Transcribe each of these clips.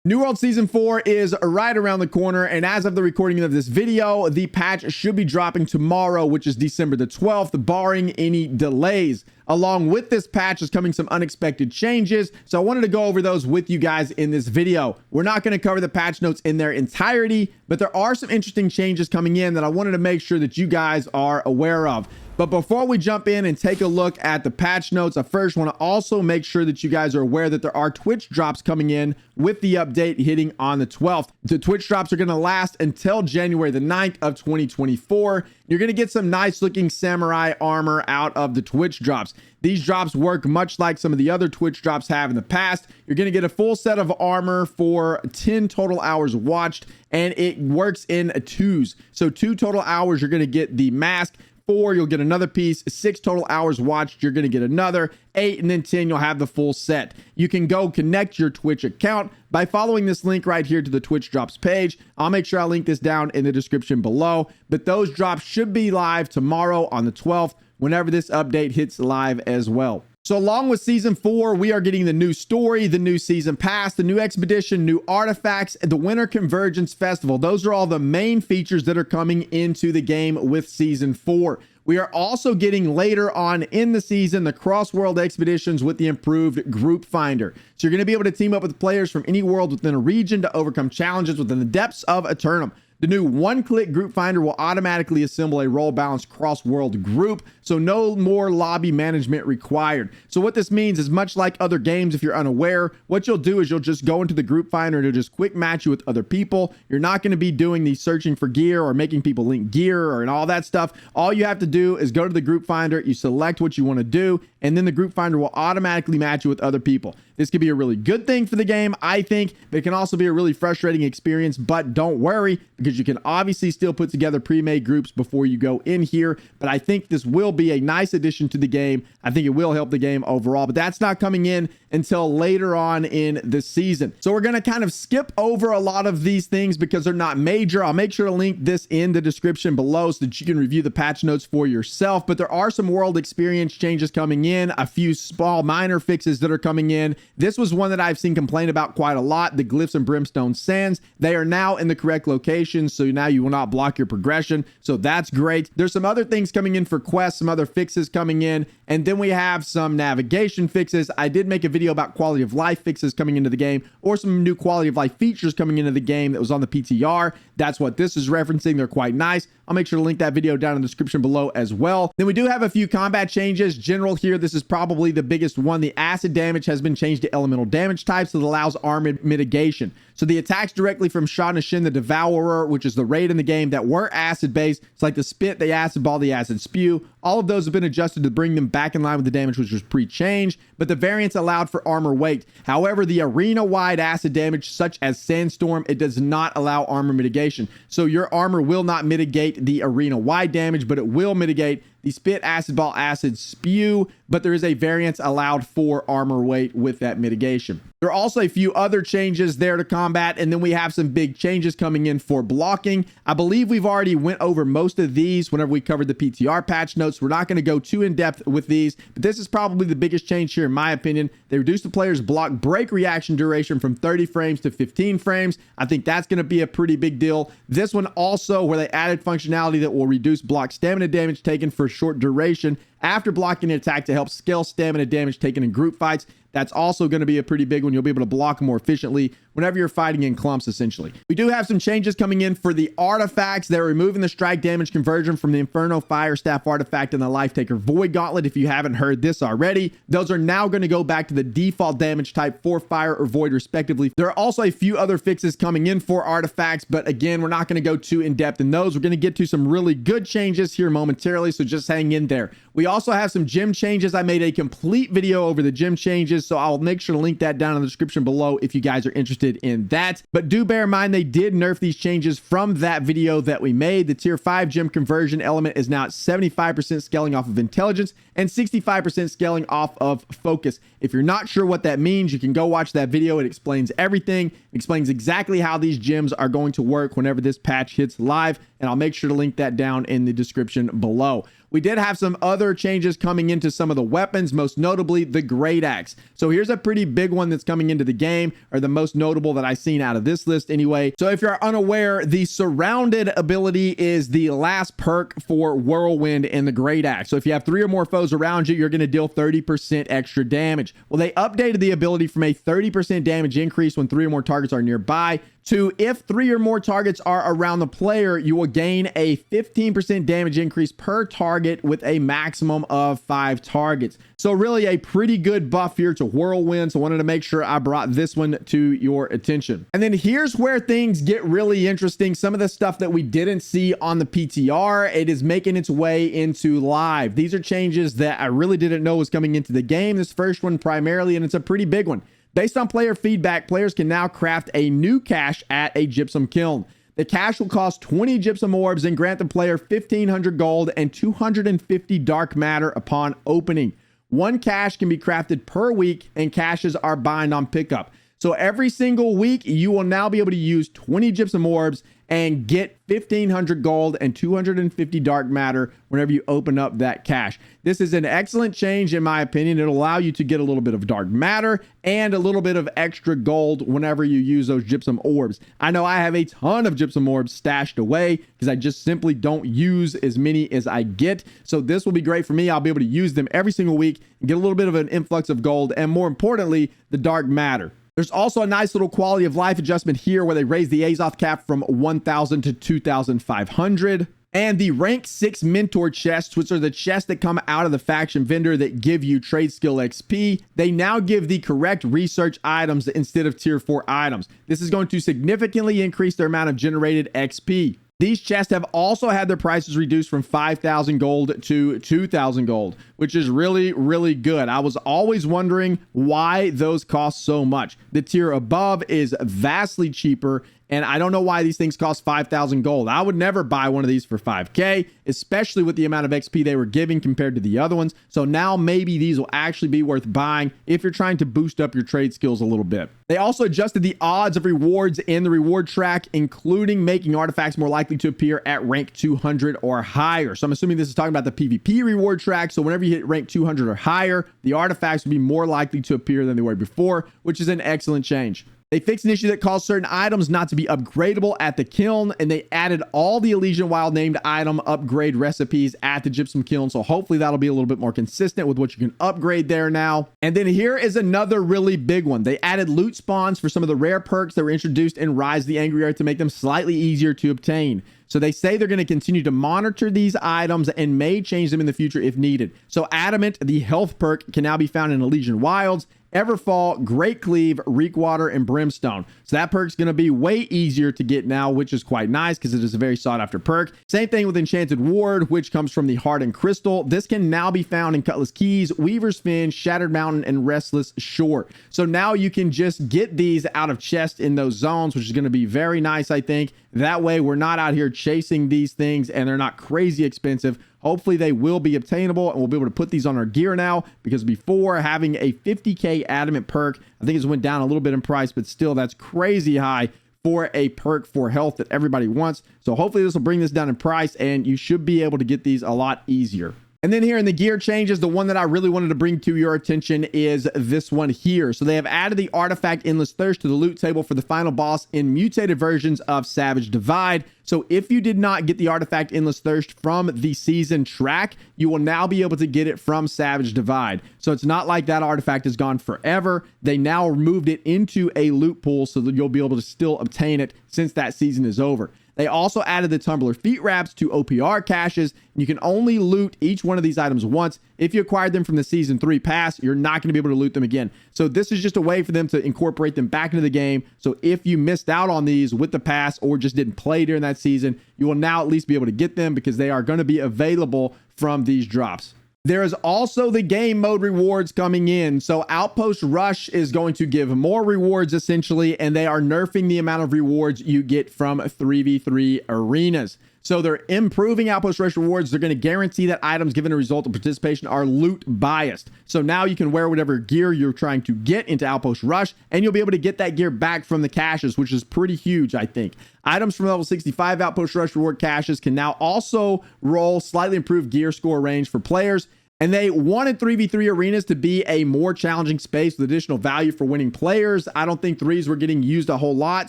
New World Season 4 is right around the corner, and as of the recording of this video, the patch should be dropping tomorrow, which is December the 12th, barring any delays. Along with this patch is coming some unexpected changes, so I wanted to go over those with you guys in this video. We're not going to cover the patch notes in their entirety, but there are some interesting changes coming in that I wanted to make sure that you guys are aware of. But before we jump in and take a look at the patch notes, I first want to also make sure that you guys are aware that there are Twitch drops coming in with the update hitting on the 12th. The Twitch drops are going to last until January the 9th of 2024. You're going to get some nice looking samurai armor out of the Twitch drops. These drops work much like some of the other Twitch drops have in the past. You're going to get a full set of armor for 10 total hours watched, and it works in twos. So 2 total hours, you're going to get the mask. 4, you'll get another piece. 6 total hours watched, you're going to get another. 8, and then 10, you'll have the full set. You can go connect your Twitch account by following this link right here to the Twitch drops page. I'll make sure I link this down in the description below, but those drops should be live tomorrow on the 12th whenever this update hits live as well. So along with Season 4, we are getting the new story, the new Season Pass, the new expedition, new artifacts, the Winter Convergence Festival. Those are all the main features that are coming into the game with Season 4. We are also getting later on in the season the cross-world expeditions with the improved group finder. So you're going to be able to team up with players from any world within a region to overcome challenges within the depths of Eternum. The new one-click group finder will automatically assemble a role-balanced cross-world group, so no more lobby management required. So what this means is, much like other games, if you're unaware, what you'll do is you'll just go into the group finder and it'll just quick match you with other people. You're not going to be doing the searching for gear or making people link gear and all that stuff. All you have to do is go to the group finder, you select what you want to do, and then the group finder will automatically match you with other people. This could be a really good thing for the game, I think, but it can also be a really frustrating experience. But don't worry, because you can obviously still put together pre-made groups before you go in here. But I think this will be a nice addition to the game. I think it will help the game overall, but that's not coming in until later on in the season. So we're going to kind of skip over a lot of these things because they're not major. I'll make sure to link this in the description below so that you can review the patch notes for yourself. But there are some world experience changes coming in, a few small minor fixes that are coming in. This was one that I've seen complained about quite a lot, the Glyphs and Brimstone Sands. They are now in the correct location, so now you will not block your progression. So that's great. There's some other things coming in for quests, some other fixes coming in, and then we have some navigation fixes. I did make a video about quality of life fixes coming into the game, or some new quality of life features coming into the game that was on the PTR. That's what this is referencing. They're quite nice. I'll make sure to link that video down in the description below as well. Then we do have a few combat changes. General here, this is probably the biggest one. The acid damage has been changed to elemental damage type, so it allows armor mitigation. So the attacks directly from Shah Nishin the Devourer, which is the raid in the game, that were acid based, it's like the spit, the acid ball, the acid spew, all of those have been adjusted to bring them back in line with the damage which was pre-changed, but the variants allowed for armor weight. However, the arena-wide acid damage, such as Sandstorm, it does not allow armor mitigation. So your armor will not mitigate the arena-wide damage, but it will mitigate the spit, acid ball, acid spew, but there is a variance allowed for armor weight with that mitigation. There are also a few other changes there to combat, and then we have some big changes coming in for blocking. I believe we've already went over most of these whenever we covered the PTR patch notes. We're not going to go too in depth with these, but this is probably the biggest change here in my opinion. They reduced the player's block break reaction duration from 30 frames to 15 frames. I think that's going to be a pretty big deal. This one also, where they added functionality that will reduce block stamina damage taken for short duration after blocking an attack to help scale stamina damage taken in group fights. That's also going to be a pretty big one. You'll be able to block more efficiently whenever you're fighting in clumps, essentially. We do have some changes coming in for the artifacts. They're removing the strike damage conversion from the Inferno Fire Staff artifact and the Life Taker Void Gauntlet. If you haven't heard this already, those are now going to go back to the default damage type for fire or void, respectively. There are also a few other fixes coming in for artifacts, but again, we're not going to go too in depth in those. We're going to get to some really good changes here momentarily, so just hang in there. We also have some gym changes. I made a complete video over the gym changes, so I'll make sure to link that down in the description below if you guys are interested in that. But do bear in mind, they did nerf these changes from that video that we made. The tier 5 gym conversion element is now at 75% scaling off of intelligence and 65% scaling off of focus. If you're not sure what that means, you can go watch that video. It explains everything. It explains exactly how these gyms are going to work whenever this patch hits live, and I'll make sure to link that down in the description below. we did have some other changes coming into some of the weapons, most notably the Great Axe. So here's a pretty big one that's coming into the game, or the most notable that I've seen out of this list anyway. So if you're unaware, the Surrounded ability is the last perk for Whirlwind in the Great Axe. So if you have 3 or more foes around you, you're going to deal 30% extra damage. Well, they updated the ability from a 30% damage increase when 3 or more targets are nearby to if 3 or more targets are around the player, you will gain a 15% damage increase per target with a maximum of 5 targets. So really a pretty good buff here to Whirlwind. So I wanted to make sure I brought this one to your attention. And then here's where things get really interesting. Some of the stuff that we didn't see on the PTR, it is making its way into live. These are changes that I really didn't know was coming into the game. This first one primarily, and it's a pretty big one. Based on player feedback, players can now craft a new cache at a gypsum kiln. The cache will cost 20 gypsum orbs and grant the player 1,500 gold and 250 dark matter upon opening. One cache can be crafted per week, and caches are bind on pickup. So every single week, you will now be able to use 20 gypsum orbs and get 1,500 gold and 250 dark matter whenever you open up that cache. This is an excellent change in my opinion. It'll allow you to get a little bit of dark matter and a little bit of extra gold whenever you use those gypsum orbs. I know I have a ton of gypsum orbs stashed away because I just simply don't use as many as I get. So this will be great for me. I'll be able to use them every single week and get a little bit of an influx of gold and, more importantly, the dark matter. There's also a nice little quality of life adjustment here where they raise the Azoth cap from 1,000 to 2,500. And the rank 6 mentor chests, which are the chests that come out of the faction vendor that give you trade skill XP, they now give the correct research items instead of tier 4 items. This is going to significantly increase their amount of generated XP. These chests have also had their prices reduced from 5,000 gold to 2,000 gold, which is really, really good. I was always wondering why those cost so much. The tier above is vastly cheaper, and I don't know why these things cost 5,000 gold. I would never buy one of these for 5K, especially with the amount of XP they were giving compared to the other ones. So now maybe these will actually be worth buying if you're trying to boost up your trade skills a little bit. They also adjusted the odds of rewards in the reward track, including making artifacts more likely to appear at rank 200 or higher. So I'm assuming this is talking about the PvP reward track. So whenever you hit rank 200 or higher, the artifacts will be more likely to appear than they were before, which is an excellent change. They fixed an issue that caused certain items not to be upgradable at the kiln, and they added all the Elysian Wild named item upgrade recipes at the gypsum kiln. So hopefully that'll be a little bit more consistent with what you can upgrade there now. And then here is another really big one. They added loot spawns for some of the rare perks that were introduced in Rise of the Angry Earth to make them slightly easier to obtain. So they say they're going to continue to monitor these items and may change them in the future if needed. So Adamant, the health perk, can now be found in Elysian Wilds, Everfall, Great Cleave, Reekwater, and Brimstone. So that perk's going to be way easier to get now, which is quite nice because it is a very sought after perk. Same thing with Enchanted Ward, which comes from the Hardened Crystal. This can now be found in Cutlass Keys, Weaver's Fin, Shattered Mountain, and Restless Shore. So now you can just get these out of chests in those zones, which is going to be very nice, I think. That way we're not out here chasing these things and they're not crazy expensive. Hopefully they will be obtainable and we'll be able to put these on our gear now, because before, having a 50k adamant perk, I think it went down a little bit in price, but still that's crazy high for a perk for health that everybody wants. So hopefully this will bring this down in price and you should be able to get these a lot easier. And then here in the gear changes, the one that I really wanted to bring to your attention is this one here. So they have added the artifact Endless Thirst to the loot table for the final boss in mutated versions of Savage Divide. So if you did not get the artifact Endless Thirst from the season track, you will now be able to get it from Savage Divide. So it's not like that artifact is gone forever. They now moved it into a loot pool so that you'll be able to still obtain it since that season is over. They also added the Tumbler Feet Wraps to OPR caches. You can only loot each one of these items once. If you acquired them from the Season 3 pass, you're not going to be able to loot them again. So this is just a way for them to incorporate them back into the game. So if you missed out on these with the pass or just didn't play during that season, you will now at least be able to get them because they are going to be available from these drops. There is also the game mode rewards coming in. So Outpost Rush is going to give more rewards essentially, and they are nerfing the amount of rewards you get from 3v3 arenas. So they're improving Outpost Rush rewards. They're going to guarantee that items given a result of participation are loot biased. So now you can wear whatever gear you're trying to get into Outpost Rush, and you'll be able to get that gear back from the caches, which is pretty huge, I think. Items from level 65 Outpost Rush reward caches can now also roll slightly improved gear score range for players. And they wanted 3v3 arenas to be a more challenging space with additional value for winning players. I don't think threes were getting used a whole lot,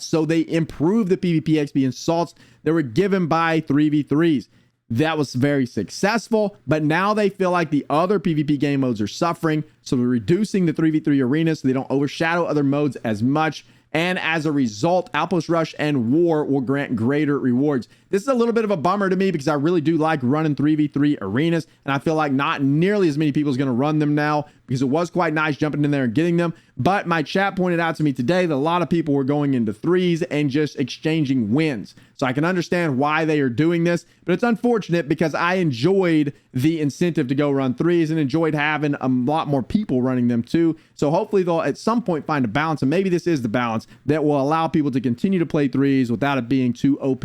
so they improved the PvP XP and salts that were given by 3v3s. That was very successful, but now they feel like the other PvP game modes are suffering, so they're reducing the 3v3 arenas so they don't overshadow other modes as much. And as a result, Outpost Rush and War will grant greater rewards. This is a little bit of a bummer to me because I really do like running 3v3 arenas, and I feel like not nearly as many people is going to run them now because it was quite nice jumping in there and getting them. But my chat pointed out to me today that a lot of people were going into threes and just exchanging wins. So I can understand why they are doing this, but it's unfortunate because I enjoyed the incentive to go run threes and enjoyed having a lot more people running them too. So hopefully they'll at some point find a balance, and maybe this is the balance that will allow people to continue to play threes without it being too OP.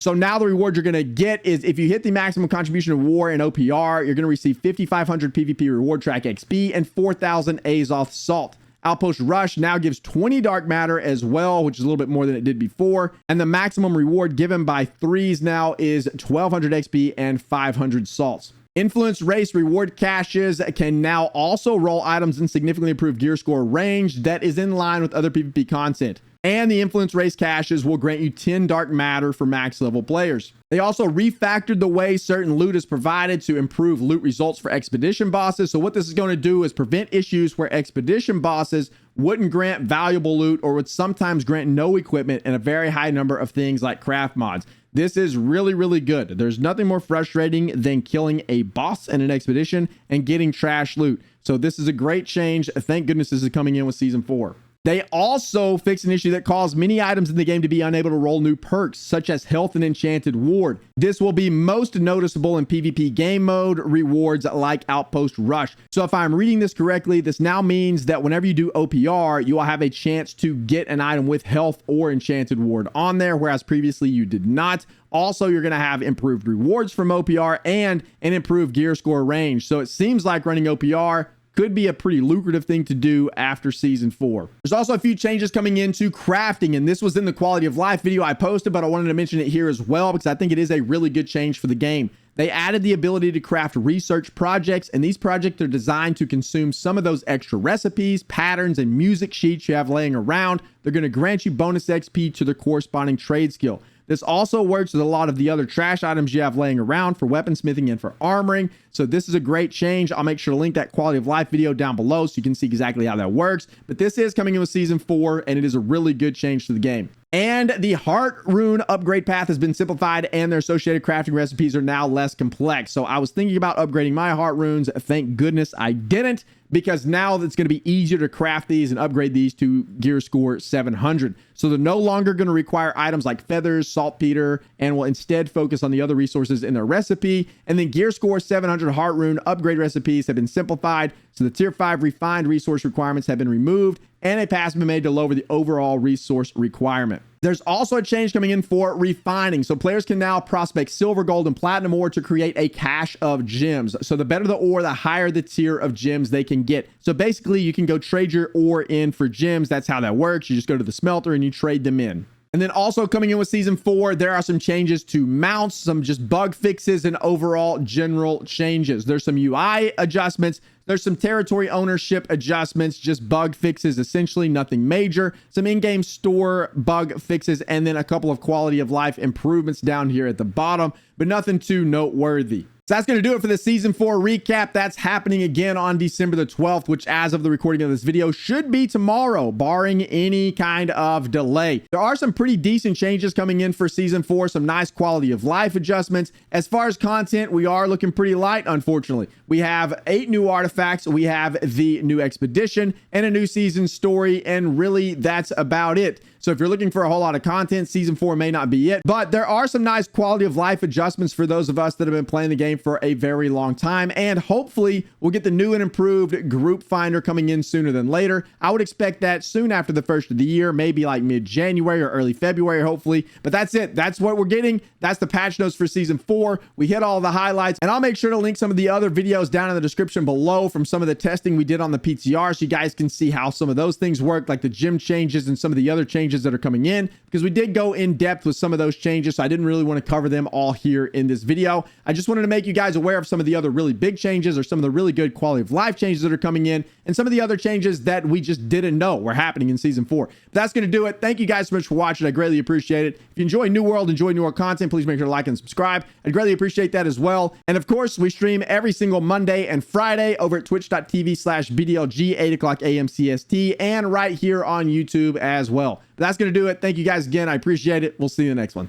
So now the reward you're going to get is if you hit the maximum contribution of War and OPR, you're going to receive 5,500 PvP reward track XP and 4,000 Azoth salt. Outpost Rush now gives 20 dark matter as well, which is a little bit more than it did before. And the maximum reward given by threes now is 1,200 XP and 500 salts. Influence Race reward caches can now also roll items in significantly improved gear score range that is in line with other PvP content. And the Influence Race caches will grant you 10 dark matter for max level players. They also refactored the way certain loot is provided to improve loot results for expedition bosses. So what this is going to do is prevent issues where expedition bosses wouldn't grant valuable loot or would sometimes grant no equipment and a very high number of things like craft mods. This is really, really good. There's nothing more frustrating than killing a boss in an expedition and getting trash loot. So this is a great change. Thank goodness this is coming in with Season 4. They also fixed an issue that caused many items in the game to be unable to roll new perks, such as Health and Enchanted Ward. This will be most noticeable in PvP game mode rewards like Outpost Rush. So if I'm reading this correctly, this now means that whenever you do OPR, you will have a chance to get an item with Health or Enchanted Ward on there, whereas previously you did not. Also, you're going to have improved rewards from OPR and an improved gear score range. So it seems like running OPR could be a pretty lucrative thing to do after Season 4. There's also a few changes coming into crafting, and this was in the quality of life video I posted, but I wanted to mention it here as well because I think it is a really good change for the game. They added the ability to craft research projects, and these projects are designed to consume some of those extra recipes, patterns, and music sheets you have laying around. They're going to grant you bonus XP to the corresponding trade skill. This also works with a lot of the other trash items you have laying around for weaponsmithing and for armoring. So this is a great change. I'll make sure to link that quality of life video down below so you can see exactly how that works. But this is coming in with Season 4, and it is a really good change to the game. And the Heart Rune upgrade path has been simplified, and their associated crafting recipes are now less complex. So I was thinking about upgrading my Heart Runes. Thank goodness I didn't, because now it's going to be easier to craft these and upgrade these to gear score 700. So they're no longer going to require items like feathers, saltpeter, and will instead focus on the other resources in their recipe. And then gear score 700 Heart Rune upgrade recipes have been simplified. So the tier 5 refined resource requirements have been removed, and a pass has been made to lower the overall resource requirement. There's also a change coming in for refining. So players can now prospect silver, gold, and platinum ore to create a cache of gems. So the better the ore, the higher the tier of gems they can get. So basically you can go trade your ore in for gems. That's how that works. You just go to the smelter and you trade them in. And then also coming in with Season 4, there are some changes to mounts, some just bug fixes, and overall general changes. There's some UI adjustments. There's some territory ownership adjustments, just bug fixes, essentially nothing major. Some in-game store bug fixes, and then a couple of quality of life improvements down here at the bottom, but nothing too noteworthy. So that's going to do it for the Season 4 recap. That's happening again on December the 12th, which as of the recording of this video should be tomorrow, barring any kind of delay. There are some pretty decent changes coming in for Season 4, some nice quality of life adjustments. As far as content, we are looking pretty light, unfortunately. We have 8 new artifacts, we have the new expedition, and a new season story, and really that's about it. So if you're looking for a whole lot of content, Season 4 may not be it, but there are some nice quality of life adjustments for those of us that have been playing the game game for a very long time. And hopefully we'll get the new and improved group finder coming in sooner than later. I would expect that soon after the first of the year, maybe like mid-January or early February, hopefully. But that's it. That's what we're getting. That's the patch notes for season 4. We hit all the highlights, and I'll make sure to link some of the other videos down in the description below from some of the testing we did on the PTR, so you guys can see how some of those things work, like the gym changes and some of the other changes that are coming in, because we did go in depth with some of those changes, so I didn't really want to cover them all here in this video. I just wanted to make you guys aware of some of the other really big changes, or some of the really good quality of life changes that are coming in, and some of the other changes that we just didn't know were happening in season 4. But that's going to do it. Thank you guys so much for watching. I greatly appreciate it. If you enjoy New World, enjoy New World content, please make sure to like and subscribe. I'd greatly appreciate that as well. And of course, we stream every single Monday and Friday over at twitch.tv/BDLG, 8 o'clock a.m. CST, and right here on YouTube as well. But that's going to do it. Thank you guys again. I appreciate it. We'll see you in the next one.